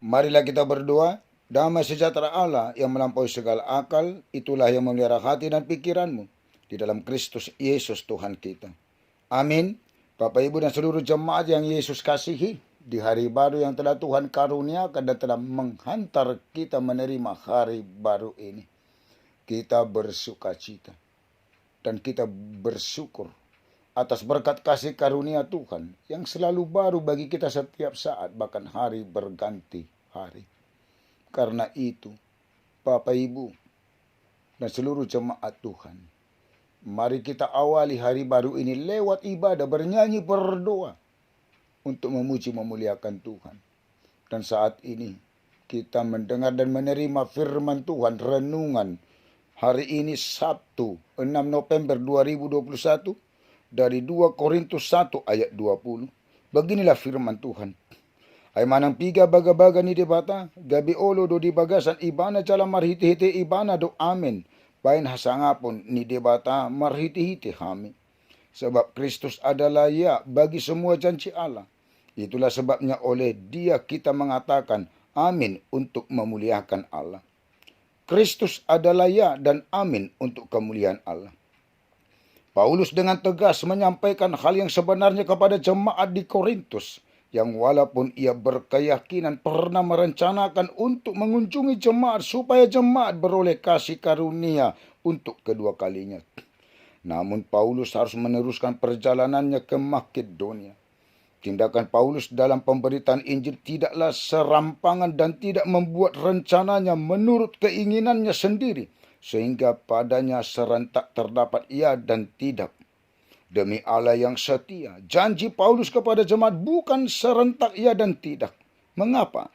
Marilah kita berdoa. Damai sejahtera Allah yang melampaui segala akal, itulah yang memelihara hati dan pikiranmu di dalam Kristus Yesus Tuhan kita. Amin. Bapak Ibu dan seluruh jemaat yang Yesus kasihi, di hari baru yang telah Tuhan karuniakan dan telah menghantar kita menerima hari baru ini, kita bersukacita dan kita bersyukur atas berkat kasih karunia Tuhan yang selalu baru bagi kita setiap saat, bahkan hari berganti hari. Karena itu, Bapak Ibu dan seluruh jemaat Tuhan, mari kita awali hari baru ini lewat ibadah, bernyanyi, berdoa untuk memuji memuliakan Tuhan. Dan saat ini kita mendengar dan menerima firman Tuhan, renungan hari ini Sabtu 6 November 2021 dari 2 Korintus 1 ayat 20. Beginilah firman Tuhan. Ay manang piga baga-baga ni debata, gabi olo do di bagasan ibana cala marhiti-hiti ibana do amin. Bain hasangapon ni debata marhiti-hiti kami. Sebab Kristus adalah ya bagi semua janji Allah. Itulah sebabnya oleh Dia kita mengatakan amin untuk memuliakan Allah. Kristus adalah ya dan amin untuk kemuliaan Allah. Paulus dengan tegas menyampaikan hal yang sebenarnya kepada jemaat di Korintus, yang walaupun ia berkeyakinan pernah merencanakan untuk mengunjungi jemaat supaya jemaat beroleh kasih karunia untuk kedua kalinya. Namun Paulus harus meneruskan perjalanannya ke Makedonia. Tindakan Paulus dalam pemberitaan Injil tidaklah serampangan dan tidak membuat rencananya menurut keinginannya sendiri, sehingga padanya serentak terdapat ya dan tidak. Demi Allah yang setia, janji Paulus kepada jemaat bukan serentak ya dan tidak. Mengapa?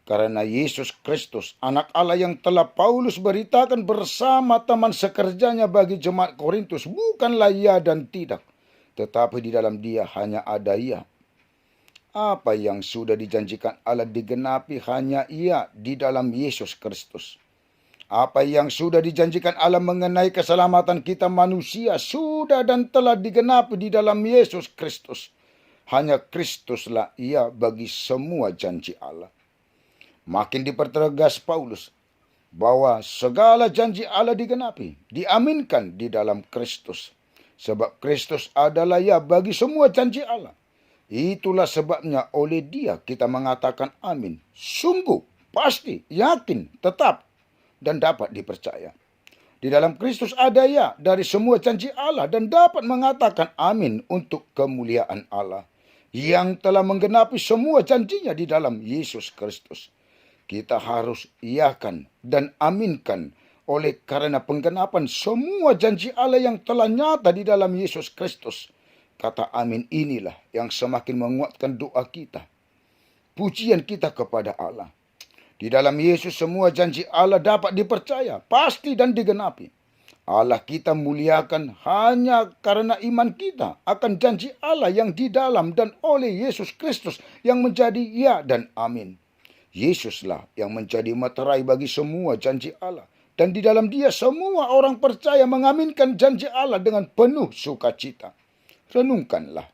Karena Yesus Kristus, anak Allah yang telah Paulus beritakan bersama teman sekerjanya bagi jemaat Korintus, bukanlah ya dan tidak, tetapi di dalam Dia hanya ada ya. Apa yang sudah dijanjikan Allah digenapi hanya ya di dalam Yesus Kristus. Apa yang sudah dijanjikan Allah mengenai keselamatan kita manusia sudah dan telah digenapi di dalam Yesus Kristus. Hanya Kristuslah ia bagi semua janji Allah. Makin dipertegas Paulus bahwa segala janji Allah digenapi, diaminkan di dalam Kristus. Sebab Kristus adalah ya bagi semua janji Allah. Itulah sebabnya oleh Dia kita mengatakan amin. Sungguh, pasti, yakin, tetap, dan dapat dipercaya. Di dalam Kristus ada ya dari semua janji Allah dan dapat mengatakan amin untuk kemuliaan Allah yang telah menggenapi semua janjinya di dalam Yesus Kristus. Kita harus iakan dan aminkan oleh karena penggenapan semua janji Allah yang telah nyata di dalam Yesus Kristus. Kata amin inilah yang semakin menguatkan doa kita, pujian kita kepada Allah. Di dalam Yesus semua janji Allah dapat dipercaya, pasti dan digenapi. Allah kita muliakan hanya karena iman kita akan janji Allah yang di dalam dan oleh Yesus Kristus yang menjadi ya dan amin. Yesuslah yang menjadi materai bagi semua janji Allah. Dan di dalam Dia semua orang percaya mengaminkan janji Allah dengan penuh sukacita. Renungkanlah.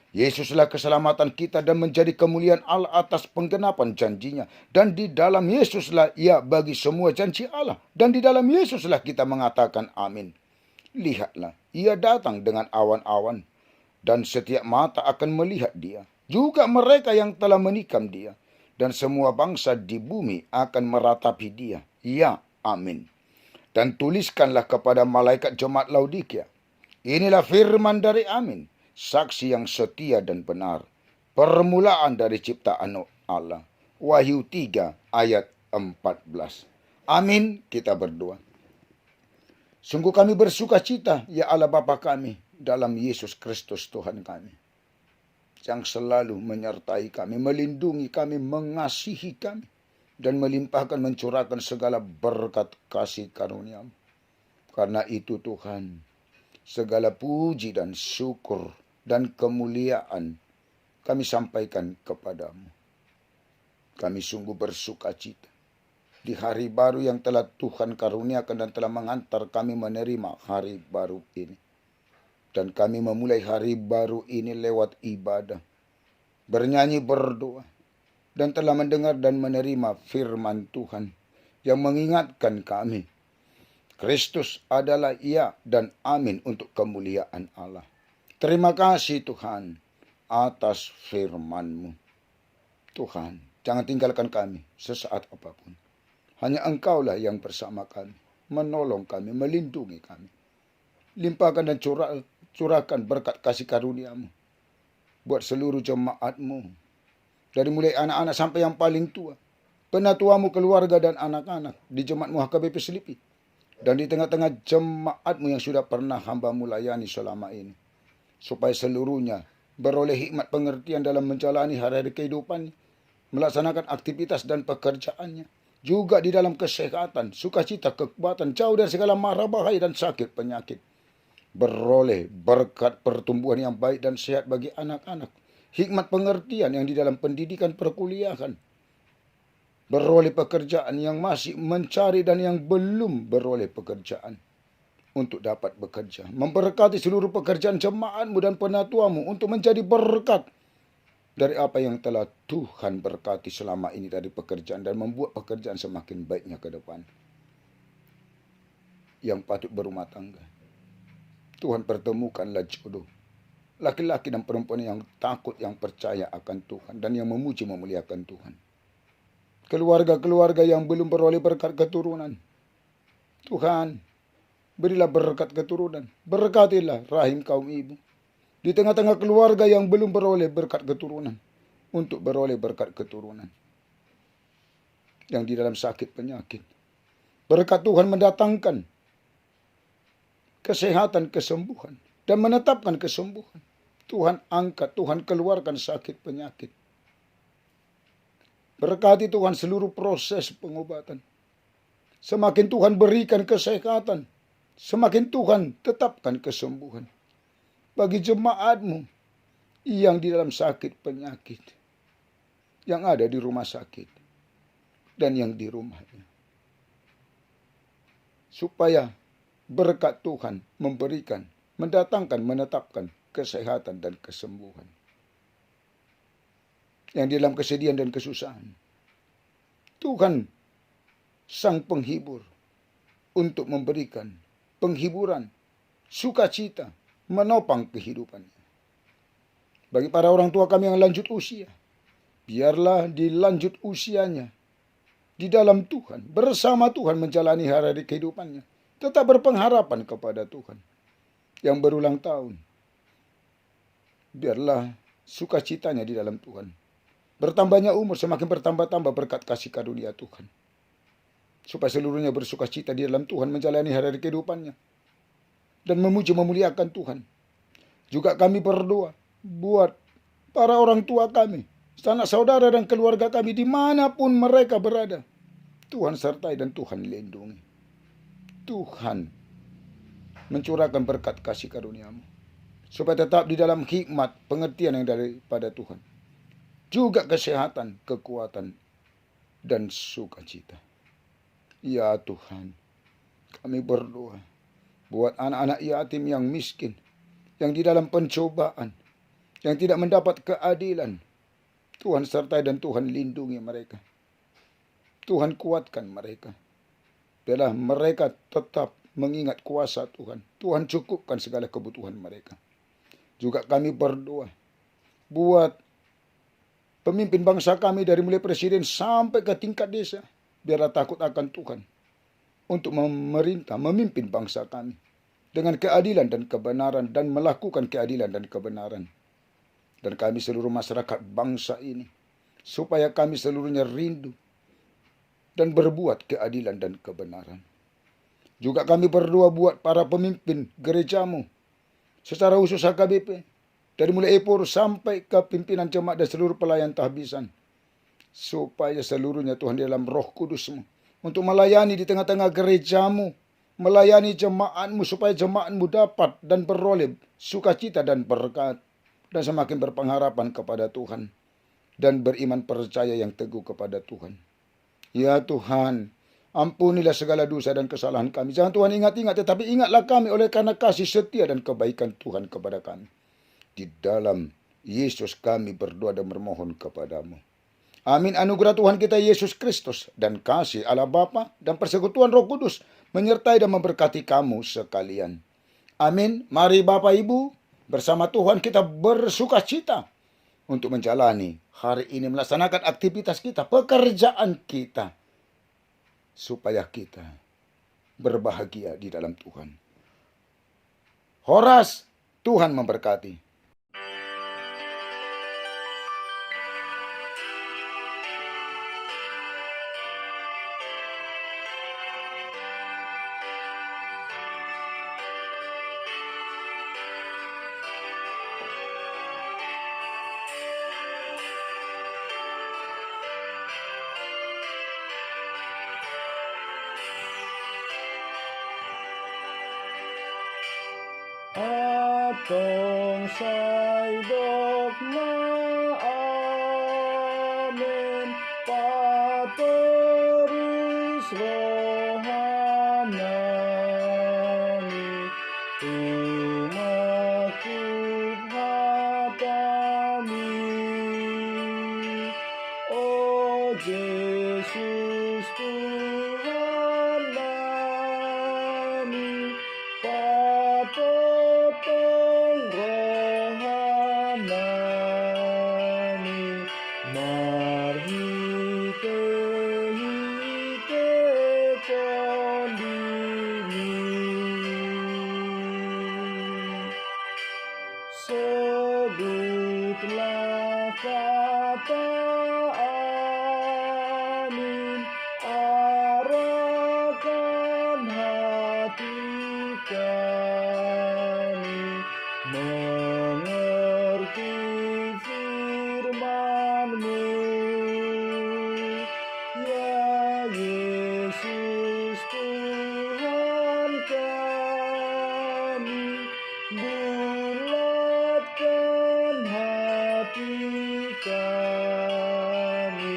Yesuslah keselamatan kita dan menjadi kemuliaan Allah atas penggenapan janjinya. Dan di dalam Yesuslah ya bagi semua janji Allah. Dan di dalam Yesuslah kita mengatakan amin. Lihatlah, ia datang dengan awan-awan. Dan setiap mata akan melihat Dia. Juga mereka yang telah menikam Dia. Dan semua bangsa di bumi akan meratapi Dia. Ya, amin. Dan tuliskanlah kepada malaikat jemaat Laodikia. Inilah firman dari amin, saksi yang setia dan benar, permulaan dari ciptaan Allah. Wahyu 3 ayat 14. Amin, kita berdoa. Sungguh kami bersuka cita, ya Allah Bapa kami, dalam Yesus Kristus Tuhan kami, yang selalu menyertai kami, melindungi kami, mengasihi kami, dan melimpahkan mencurahkan segala berkat kasih karunia-Mu. Karena itu Tuhan, segala puji dan syukur dan kemuliaan kami sampaikan kepadamu. Kami sungguh bersuka cita di hari baru yang telah Tuhan karuniakan dan telah mengantar kami menerima hari baru ini. Dan kami memulai hari baru ini lewat ibadah, bernyanyi, berdoa, dan telah mendengar dan menerima firman Tuhan yang mengingatkan kami. Kristus adalah ya dan amin untuk kemuliaan Allah. Terima kasih Tuhan atas firman-Mu. Tuhan, jangan tinggalkan kami sesaat apapun. Hanya Engkaulah yang bersama kami, menolong kami, melindungi kami. Limpahkan dan curahkan berkat kasih karunia-Mu buat seluruh jemaat-Mu. Dari mulai anak-anak sampai yang paling tua. Penatuamu, keluarga dan anak-anak di jemaat-Mu HKBP Selipi. Dan di tengah-tengah jemaat-Mu yang sudah pernah hamba-Mu layani selama ini. Supaya seluruhnya beroleh hikmat pengertian dalam menjalani hari-hari kehidupannya. Melaksanakan aktivitas dan pekerjaannya. Juga di dalam kesehatan, sukacita, kekuatan, jauh dari segala mara bahaya dan sakit penyakit. Beroleh berkat pertumbuhan yang baik dan sehat bagi anak-anak. Hikmat pengertian yang di dalam pendidikan perkuliahan. Beroleh pekerjaan yang masih mencari dan yang belum beroleh pekerjaan. Untuk dapat bekerja. Memberkati seluruh pekerjaan jemaat-Mu dan penatuamu untuk menjadi berkat. Dari apa yang telah Tuhan berkati selama ini dari pekerjaan. Dan membuat pekerjaan semakin baiknya ke depan. Yang patut berumah tangga. Tuhan pertemukanlah jodoh. Laki-laki dan perempuan yang takut, yang percaya akan Tuhan. Dan yang memuji memuliakan Tuhan. Keluarga-keluarga yang belum beroleh berkat keturunan. Tuhan, berilah berkat keturunan. Berkatilah rahim kaum ibu. Di tengah-tengah keluarga yang belum beroleh berkat keturunan. Untuk beroleh berkat keturunan. Yang di dalam sakit penyakit. Berkat Tuhan mendatangkan kesehatan, kesembuhan. Dan menetapkan kesembuhan. Tuhan angkat, Tuhan keluarkan sakit penyakit. Berkati Tuhan seluruh proses pengobatan. Semakin Tuhan berikan kesehatan. Semakin Tuhan tetapkan kesembuhan. Bagi jemaat-Mu yang di dalam sakit penyakit. Yang ada di rumah sakit. Dan yang di rumahnya. Supaya berkat Tuhan memberikan, mendatangkan, menetapkan kesehatan dan kesembuhan. Yang di dalam kesedihan dan kesusahan. Tuhan sang penghibur untuk memberikan penghiburan, sukacita, menopang kehidupannya. Bagi para orang tua kami yang lanjut usia, biarlah di lanjut usianya, di dalam Tuhan, bersama Tuhan menjalani hari-hari kehidupannya, tetap berpengharapan kepada Tuhan. Yang berulang tahun, biarlah sukacitanya di dalam Tuhan. Bertambahnya umur, semakin bertambah-tambah berkat kasih karunia Tuhan. Supaya seluruhnya bersukacita di dalam Tuhan menjalani hari-hari kehidupannya. Dan memuji memuliakan Tuhan. Juga kami berdoa buat para orang tua kami, sanak saudara dan keluarga kami dimanapun mereka berada. Tuhan sertai dan Tuhan lindungi. Tuhan mencurahkan berkat kasih karunia-Mu. Supaya tetap di dalam hikmat pengertian yang daripada Tuhan. Juga kesehatan, kekuatan, dan sukacita. Ya Tuhan, kami berdoa buat anak-anak yatim yang miskin, yang di dalam pencobaan, yang tidak mendapat keadilan. Tuhan sertai dan Tuhan lindungi mereka. Tuhan kuatkan mereka. Biarlah mereka tetap mengingat kuasa Tuhan. Tuhan cukupkan segala kebutuhan mereka. Juga kami berdoa buat pemimpin bangsa kami dari mulai presiden sampai ke tingkat desa. Biarlah takut akan Tuhan. Untuk memerintah, memimpin bangsa kami. Dengan keadilan dan kebenaran. Dan melakukan keadilan dan kebenaran. Dan kami seluruh masyarakat bangsa ini. Supaya kami seluruhnya rindu. Dan berbuat keadilan dan kebenaran. Juga kami berdoa buat para pemimpin gereja-Mu. Secara khusus HKBP. Dari mulai Epor sampai ke pimpinan jemaat dan seluruh pelayan tahbisan. Supaya seluruhnya Tuhan di dalam roh kudus-Mu. Untuk melayani di tengah-tengah gereja-Mu. Melayani jemaat-Mu supaya jemaat-Mu dapat dan beroleh sukacita dan berkat. Dan semakin berpengharapan kepada Tuhan. Dan beriman percaya yang teguh kepada Tuhan. Ya Tuhan, ampunilah segala dosa dan kesalahan kami. Jangan Tuhan ingat-ingat, tetapi ingatlah kami oleh karena kasih setia dan kebaikan Tuhan kepada kami. Di dalam Yesus kami berdoa dan bermohon kepadamu. Amin. Anugerah Tuhan kita Yesus Kristus dan kasih Allah Bapa dan persekutuan Roh Kudus menyertai dan memberkati kamu sekalian. Amin. Mari Bapak Ibu, bersama Tuhan kita bersukacita untuk menjalani hari ini, melaksanakan aktivitas kita, pekerjaan kita, supaya kita berbahagia di dalam Tuhan. Horas, Tuhan memberkati. Atong saydok na amin, paterus rohanami, tumakub hatami. O Jesus Tuhan nami, patotong rohanami, marhite-hite kondimi. Sebutlah kata amin, arahkan hati kami mengerti firman-Mu. Ya Yesus Tuhan kami, bulatkan hati kami